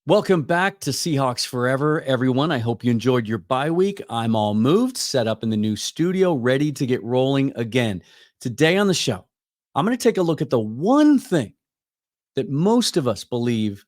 Welcome back to Seahawks Forever, everyone. I hope you enjoyed your bye week. I'm all moved, set up in the new studio, ready to get rolling again. Today on the show, I'm going to take a look at the one thing that most of us believe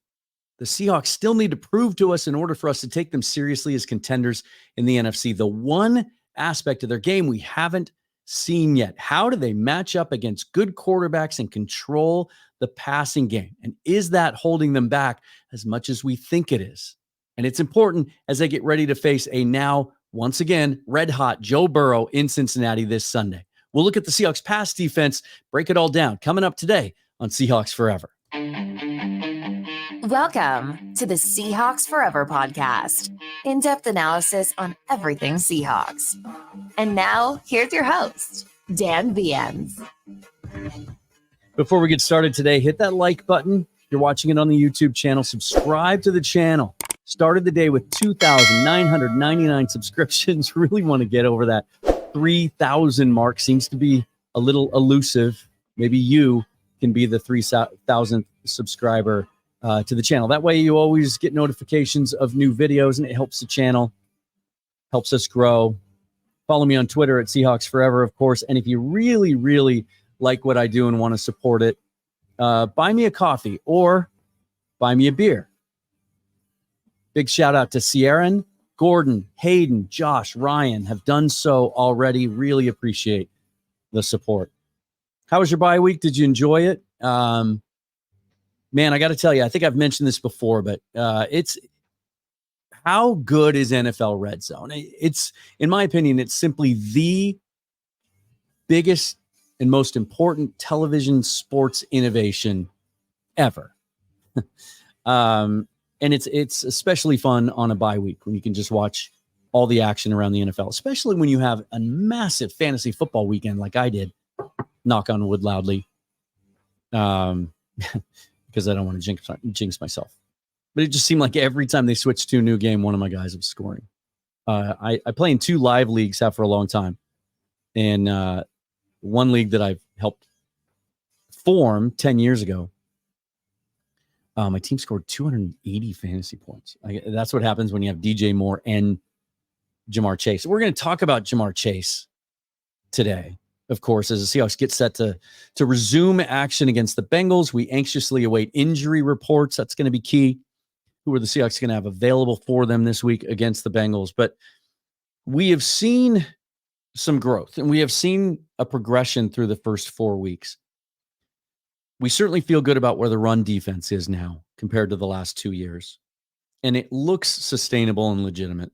the Seahawks still need to prove to us in order for us to take them seriously as contenders in the NFC. The one aspect of their game we haven't seen yet. How do they match up against good quarterbacks and control the passing game? And is that holding them back as much as we think it is? And it's important as they get ready to face a now, once again, red-hot Joe Burrow in Cincinnati this Sunday. We'll look at the Seahawks pass defense, break it all down, coming up today on Seahawks Forever. Welcome to the Seahawks Forever podcast. In-depth analysis on everything Seahawks. And now, here's your host, Dan Viens. Before we get started today, hit that like button. If you're watching it on the YouTube channel, subscribe to the channel. Started the day with 2,999 subscriptions. Really want to get over that 3,000 mark. Seems to be a little elusive. Maybe you can be the 3,000th subscriber to the channel. That way you always get notifications of new videos, and it helps the channel, helps us grow. Follow me on Twitter at Seahawks Forever, of course. And if you really, really like what I do and want to support it, buy me a coffee or buy me a beer. Big shout out to Sierran, Gordon, Hayden, Josh, Ryan have done so already. Really appreciate the support. How was your bye week? Did you enjoy it? Man, I got to tell you, I think I've mentioned this before, but it's how good is NFL Red Zone? It's, in my opinion, it's simply the biggest and most important television sports innovation ever. And it's especially fun on a bye week when you can just watch all the action around the NFL, especially when you have a massive fantasy football weekend like I did. Knock on wood loudly. Because I don't want to jinx myself. But it just seemed like every time they switched to a new game, one of my guys was scoring. I play in 2 live leagues, have for a long time. And one league that I've helped form 10 years ago, my team scored 280 fantasy points. That's what happens when you have DJ Moore and Jamar Chase. We're going to talk about Jamar Chase today. Of course, as the Seahawks get set to resume action against the Bengals, we anxiously await injury reports. That's going to be key. Who are the Seahawks going to have available for them this week against the Bengals? But we have seen some growth, and we have seen a progression through the first 4 weeks. We certainly feel good about where the run defense is now compared to the last 2 years, and it looks sustainable and legitimate.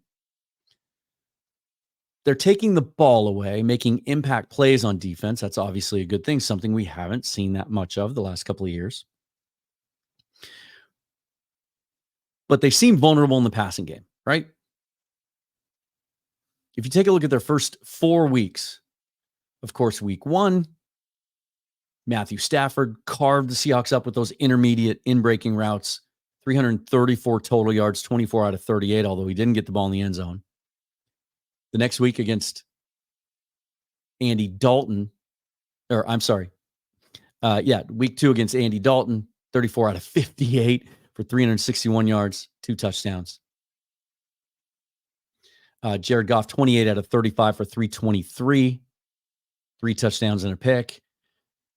They're taking the ball away, making impact plays on defense. That's obviously a good thing, something we haven't seen that much of the last couple of years. But they seem vulnerable in the passing game, right? If you take a look at their first 4 weeks, of course, week 1, Matthew Stafford carved the Seahawks up with those intermediate in-breaking routes, 334 total yards, 24 out of 38, although he didn't get the ball in the end zone. The next week against Andy Dalton, week 2 against Andy Dalton, 34 out of 58 for 361 yards, 2 touchdowns. Jared Goff, 28 out of 35 for 323, 3 touchdowns and a pick.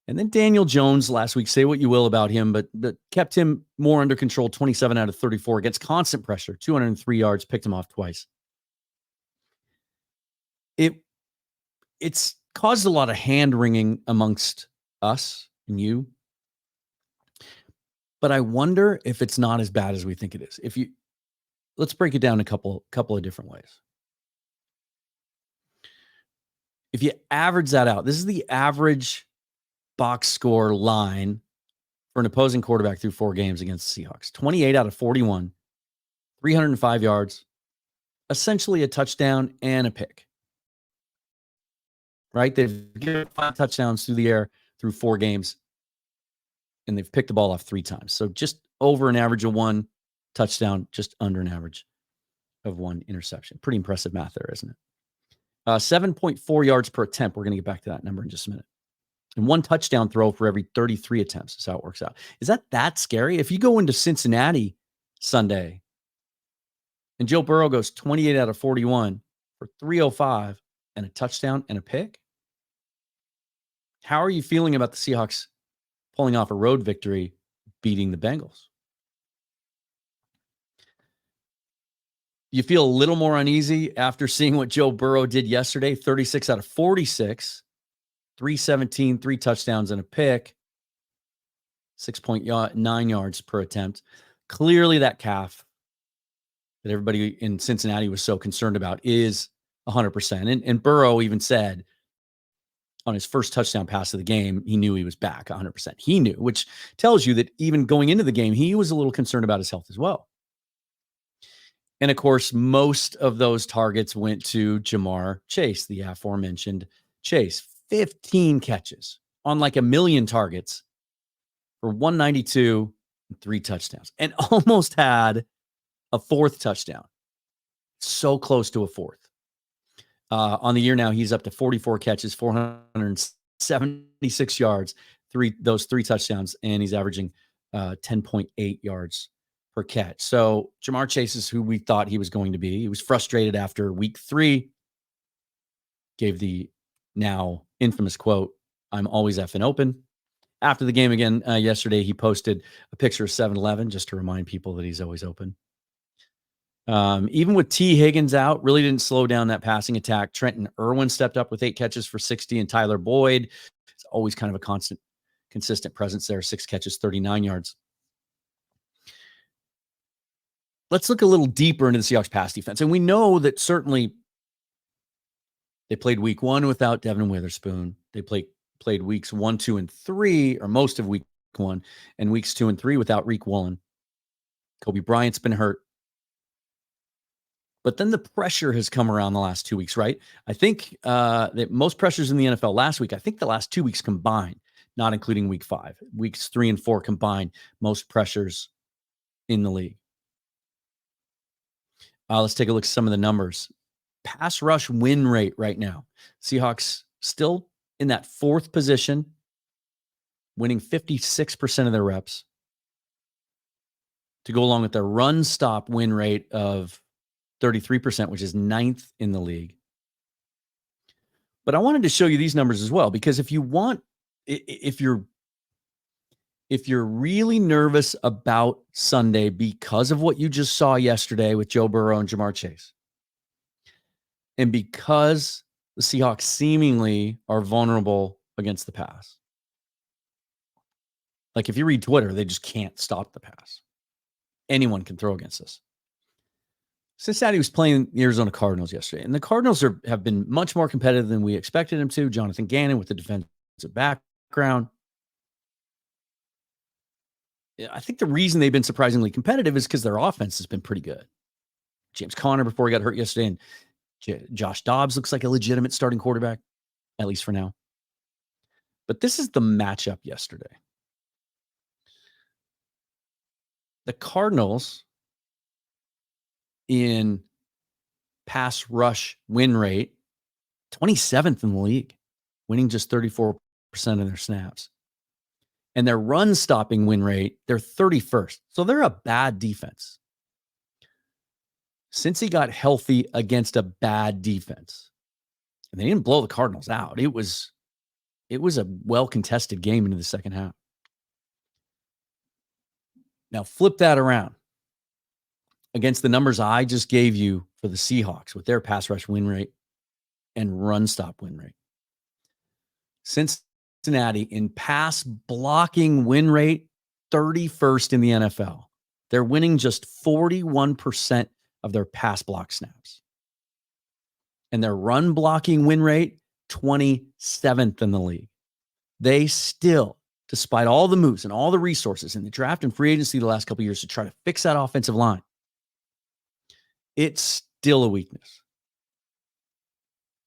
And then Daniel Jones last week, say what you will about him, but kept him more under control, 27 out of 34 against constant pressure, 203 yards, picked him off twice. It's caused a lot of hand-wringing amongst us and you. But I wonder if it's not as bad as we think it is. Let's break it down a couple of different ways. If you average that out, this is the average box score line for an opposing quarterback through 4 games against the Seahawks. 28 out of 41, 305 yards, essentially a touchdown and a pick. Right? They've given 5 touchdowns through the air through 4 games, and they've picked the ball off 3 times. So just over an average of 1 touchdown, just under an average of 1 interception. Pretty impressive math there, isn't it? 7.4 yards per attempt. We're going to get back to that number in just a minute. And 1 touchdown throw for every 33 attempts is how it works out. Is that scary? If you go into Cincinnati Sunday. And Joe Burrow goes 28 out of 41 for 305 and a touchdown and a pick. How are you feeling about the Seahawks pulling off a road victory, beating the Bengals? You feel a little more uneasy after seeing what Joe Burrow did yesterday, 36 out of 46, 317, 3 touchdowns and a pick, 6.9 yards per attempt. Clearly that calf that everybody in Cincinnati was so concerned about is 100%. And Burrow even said on his first touchdown pass of the game, he knew he was back 100%. He knew, which tells you that even going into the game, he was a little concerned about his health as well. And of course, most of those targets went to Jamar Chase, the aforementioned Chase. 15 catches on like a million targets for 192 and 3 touchdowns, and almost had a 4th touchdown. So close to a 4th. On the year now, he's up to 44 catches, 476 yards, those 3 touchdowns, and he's averaging 10.8 yards per catch. So Jamar Chase is who we thought he was going to be. He was frustrated after week 3, gave the now infamous quote, "I'm always effing open." After the game again yesterday, he posted a picture of 7-Eleven just to remind people that he's always open. Even with T. Higgins out, really didn't slow down that passing attack. Trenton Irwin stepped up with 8 catches for 60, and Tyler Boyd is always kind of a consistent presence there, 6 catches, 39 yards. Let's look a little deeper into the Seahawks pass defense. And we know that certainly they played week 1 without Devin Witherspoon. They played weeks 1, 2, and 3, or most of week 1, and weeks 2 and 3 without Reek Woolen. Kobe Bryant's been hurt. But then the pressure has come around the last 2 weeks, right? I think that most pressures in the NFL last week, I think the last 2 weeks combined, not including week 5, weeks 3 and 4 combined, most pressures in the league. Let's take a look at some of the numbers. Pass rush win rate right now. Seahawks still in that 4th position, winning 56% of their reps, to go along with their run stop win rate of 33%, which is 9th in the league. But I wanted to show you these numbers as well, because if you're really nervous about Sunday because of what you just saw yesterday with Joe Burrow and Jamar Chase, and because the Seahawks seemingly are vulnerable against the pass, like if you read Twitter, they just can't stop the pass. Anyone can throw against us. Cincinnati was playing the Arizona Cardinals yesterday, and the Cardinals have been much more competitive than we expected them to. Jonathan Gannon with the defensive background. I think the reason they've been surprisingly competitive is because their offense has been pretty good. James Conner before he got hurt yesterday, and Josh Dobbs looks like a legitimate starting quarterback, at least for now. But this is the matchup yesterday. The Cardinals in pass rush win rate, 27th in the league, winning just 34% of their snaps. And their run stopping win rate, they're 31st. So they're a bad defense. Since he got healthy against a bad defense, and they didn't blow the Cardinals out, it was a well-contested game into the second half. Now flip that around against the numbers I just gave you for the Seahawks with their pass rush win rate and run stop win rate. Cincinnati in pass blocking win rate, 31st in the NFL. They're winning just 41% of their pass block snaps. And their run blocking win rate, 27th in the league. They still, despite all the moves and all the resources in the draft and free agency the last couple of years to try to fix that offensive line, it's still a weakness.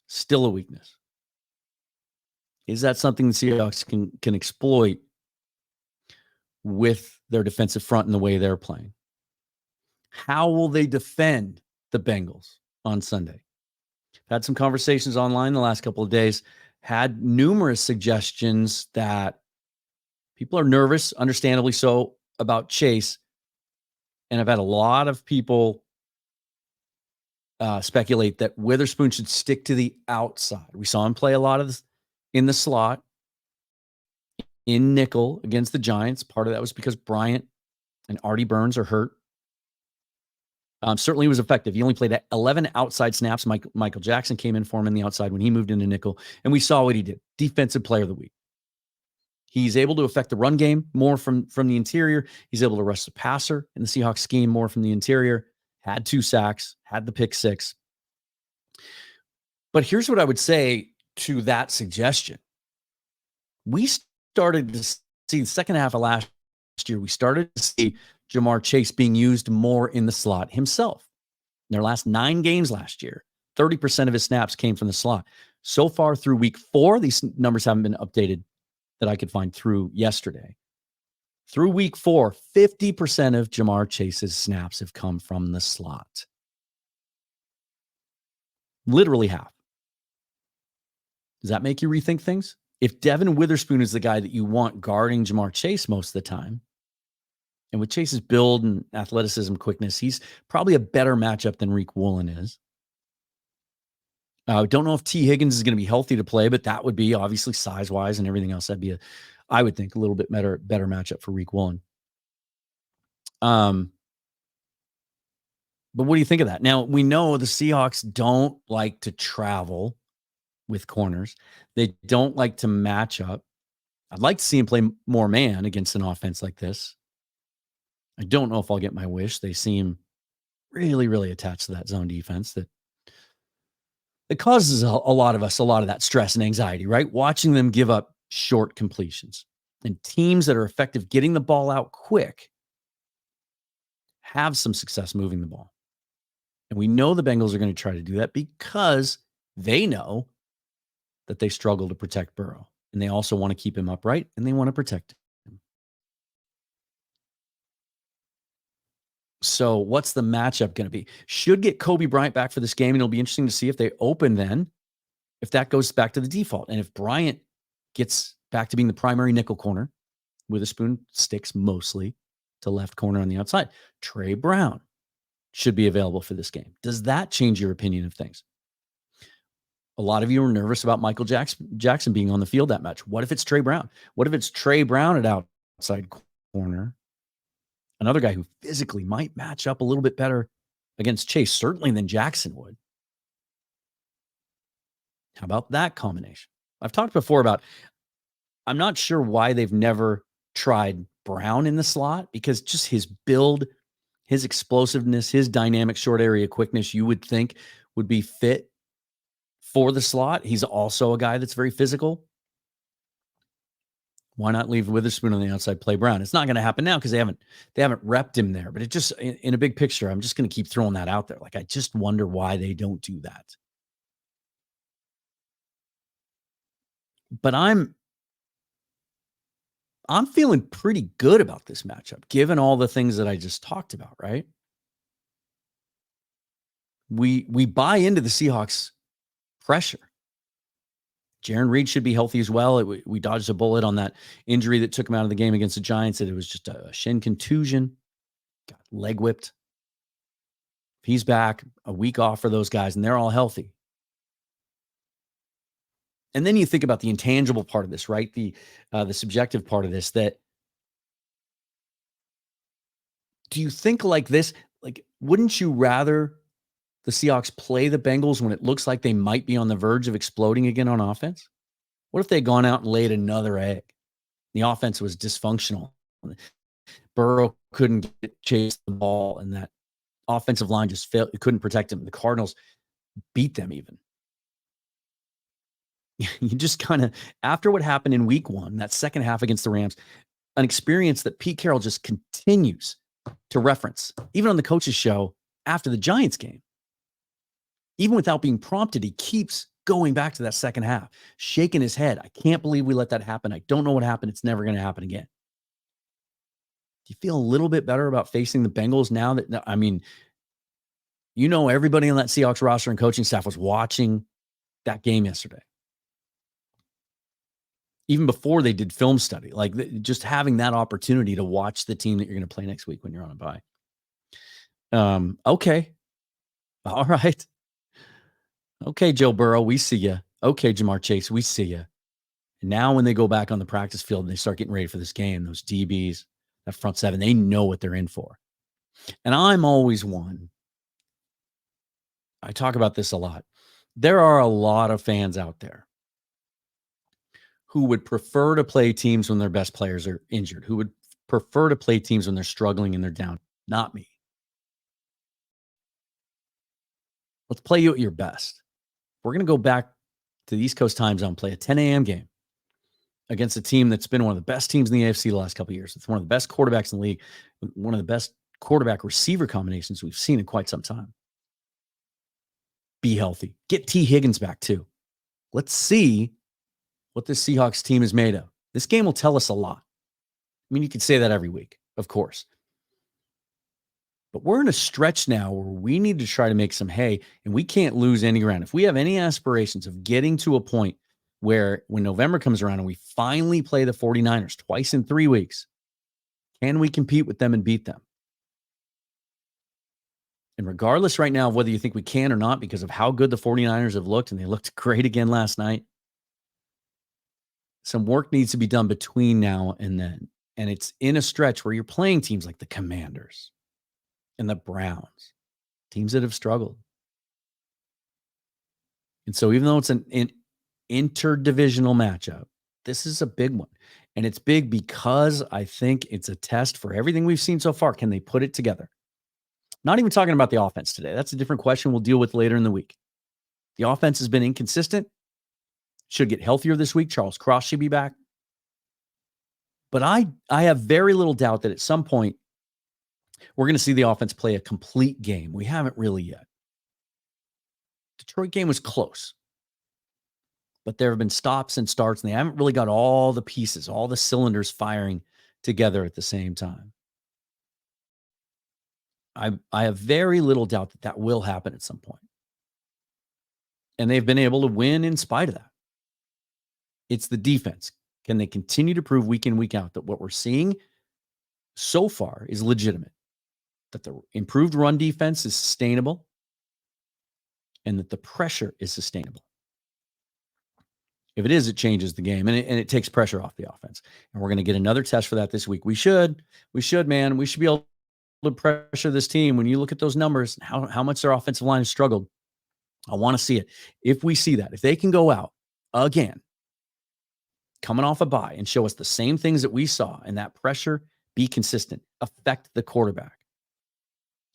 Still a weakness. Is that something the Seahawks can exploit with their defensive front and the way they're playing? How will they defend the Bengals on Sunday? I've had some conversations online the last couple of days, had numerous suggestions that people are nervous, understandably so, about Chase, And I've had a lot of people speculate that Witherspoon should stick to the outside. We saw him play a lot of this in the slot, in nickel against the Giants. Part of that was because Bryant and Artie Burns are hurt. Certainly was effective. He only played 11 outside snaps. Michael Jackson came in for him in the outside when he moved into nickel, and we saw what he did. Defensive player of the week. He's able to affect the run game more from the interior. He's able to rush the passer in the Seahawks scheme more from the interior. Had 2 sacks, had the pick 6. But here's what I would say to that suggestion. We started to see the second half of last year, we started to see Jamar Chase being used more in the slot himself. In their last 9 games last year, 30% of his snaps came from the slot. So far through week 4, these numbers haven't been updated that I could find through yesterday. Through week 4, 50% of Jamar Chase's snaps have come from the slot. Literally half. Does that make you rethink things? If Devin Witherspoon is the guy that you want guarding Jamar Chase most of the time, and with Chase's build and athleticism, quickness, he's probably a better matchup than Reek Woolen is. Don't know if T. Higgins is going to be healthy to play, but that would be obviously size-wise and everything else. That'd be, I would think, a little bit better matchup for Reek Woolen. But what do you think of that? Now, we know the Seahawks don't like to travel with corners. They don't like to match up. I'd like to see him play more man against an offense like this. I don't know if I'll get my wish. They seem really, really attached to that zone defense that it causes a lot of us a lot of that stress and anxiety, right? Watching them give up short completions. And teams that are effective getting the ball out quick have some success moving the ball. And we know the Bengals are going to try to do that because they know that they struggle to protect Burrow. And they also want to keep him upright, and they want to protect him. So what's the matchup going to be? Should get Kobe Bryant back for this game, and it'll be interesting to see if they open then, if that goes back to the default. And if Bryant gets back to being the primary nickel corner, Witherspoon sticks mostly to left corner on the outside. Trey Brown should be available for this game. Does that change your opinion of things? A lot of you are nervous about Michael Jackson being on the field that much. What if it's Trey Brown? What if it's Trey Brown at outside corner? Another guy who physically might match up a little bit better against Chase, certainly than Jackson would. How about that combination? I've talked before about, I'm not sure why they've never tried Brown in the slot, because just his build, his explosiveness, his dynamic short area quickness, you would think would be fit for the slot. He's also a guy that's very physical. Why not leave Witherspoon on the outside, play Brown? It's not going to happen now because they haven't repped him there. But it just, in a big picture, I'm just going to keep throwing that out there. Like, I just wonder why they don't do that. But I'm feeling pretty good about this matchup, given all the things that I just talked about, right? We buy into the Seahawks pressure. Jaron Reed should be healthy as well. We dodged a bullet on that injury that took him out of the game against the Giants. It was just a shin contusion. Got leg whipped. He's back, a week off for those guys, and they're all healthy. And then you think about the intangible part of this, right? The subjective part of this. That, do you think like this? Like, wouldn't you rather the Seahawks play the Bengals when it looks like they might be on the verge of exploding again on offense? What if they'd gone out and laid another egg? The offense was dysfunctional. Burrow couldn't chase the ball, and that offensive line just failed. It couldn't protect him. The Cardinals beat them even. You just kind of, after what happened in week 1, that second half against the Rams, an experience that Pete Carroll just continues to reference, even on the coach's show after the Giants game. Even without being prompted, he keeps going back to that second half, shaking his head. I can't believe we let that happen. I don't know what happened. It's never going to happen again. Do you feel a little bit better about facing the Bengals now that, I mean, you know, everybody on that Seahawks roster and coaching staff was watching that game yesterday. Even before they did film study, like just having that opportunity to watch the team that you're going to play next week when you're on a bye. Okay. All right. Okay, Joe Burrow, we see you. Okay, Jamar Chase, we see you. And now when they go back on the practice field and they start getting ready for this game, those DBs, that front seven, they know what they're in for. And I'm always one. I talk about this a lot. There are a lot of fans out there who would prefer to play teams when their best players are injured, who would prefer to play teams when they're struggling and they're down. Not me. Let's play you at your best. We're going to go back to the East Coast time zone, play a 10 a.m. game against a team that's been one of the best teams in the AFC the last couple of years. It's one of the best quarterbacks in the league, one of the best quarterback receiver combinations we've seen in quite some time. Be healthy. Get T. Higgins back too. Let's see what this Seahawks team is made of. This game will tell us a lot. I mean, you could say that every week, of course. But we're in a stretch now where we need to try to make some hay, and we can't lose any ground. If we have any aspirations of getting to a point where when November comes around and we finally play the 49ers twice in 3 weeks, can we compete with them and beat them? And regardless right now of whether you think we can or not because of how good the 49ers have looked, and they looked great again last night, some work needs to be done between now and then. And it's in a stretch where you're playing teams like the Commanders and the Browns, teams that have struggled. And so even though it's an interdivisional matchup, this is a big one. And it's big because I think it's a test for everything we've seen so far. Can they put it together? Not even talking about the offense today. That's a different question we'll deal with later in the week. The offense has been inconsistent. Should get healthier this week. Charles Cross should be back. But I have very little doubt that at some point we're going to see the offense play a complete game. We haven't really yet. Detroit game was close. But there have been stops and starts, and they haven't really got all the pieces, all the cylinders firing together at the same time. I have very little doubt that that will happen at some point. And they've been able to win in spite of that. It's the defense. Can they continue to prove week in, week out that what we're seeing so far is legitimate? That the improved run defense is sustainable and that the pressure is sustainable. If it is, it changes the game and it takes pressure off the offense. And we're going to get another test for that this week. We should, man. We should be able to pressure this team. When you look at those numbers, how much their offensive line has struggled, I want to see it. If we see that, if they can go out again, coming off a bye and show us the same things that we saw and that pressure, be consistent, affect the quarterback,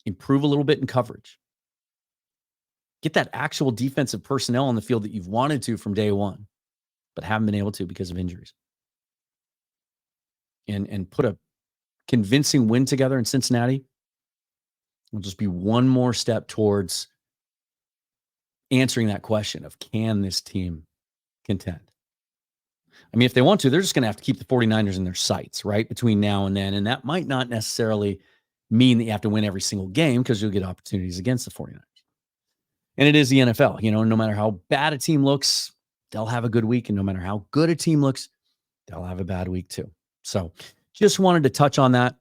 improve a little bit in coverage, get that actual defensive personnel on the field that you've wanted to from day one, but haven't been able to because of injuries. And put a convincing win together in Cincinnati, will just be one more step towards answering that question of can this team contend? I mean, if they want to, they're just going to have to keep the 49ers in their sights, right, between now and then. And that might not necessarily mean that you have to win every single game because you'll get opportunities against the 49ers. And it is the NFL. You know, no matter how bad a team looks, they'll have a good week. And no matter how good a team looks, they'll have a bad week too. So just wanted to touch on that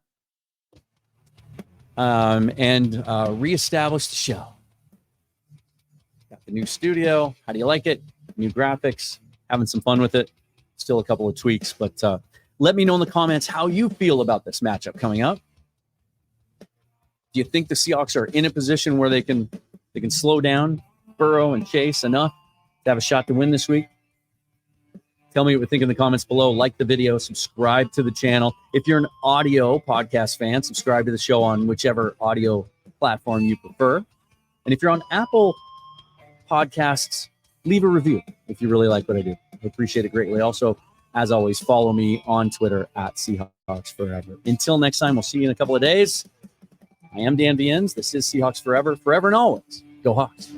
and reestablish the show. Got the new studio. How do you like it? New graphics. Having some fun with it. Still a couple of tweaks, but let me know in the comments how you feel about this matchup coming up. Do you think the Seahawks are in a position where they can slow down Burrow and Chase enough to have a shot to win this week? Tell me what you think in the comments below. Like the video, subscribe to the channel. If you're an audio podcast fan, subscribe to the show on whichever audio platform you prefer. And if you're on Apple Podcasts, leave a review if you really like what I do. I appreciate it greatly. Also, as always, follow me on Twitter at Seahawks Forever. Until next time, we'll see you in a couple of days. I am Dan Viennes. This is Seahawks Forever, forever and always. Go Hawks.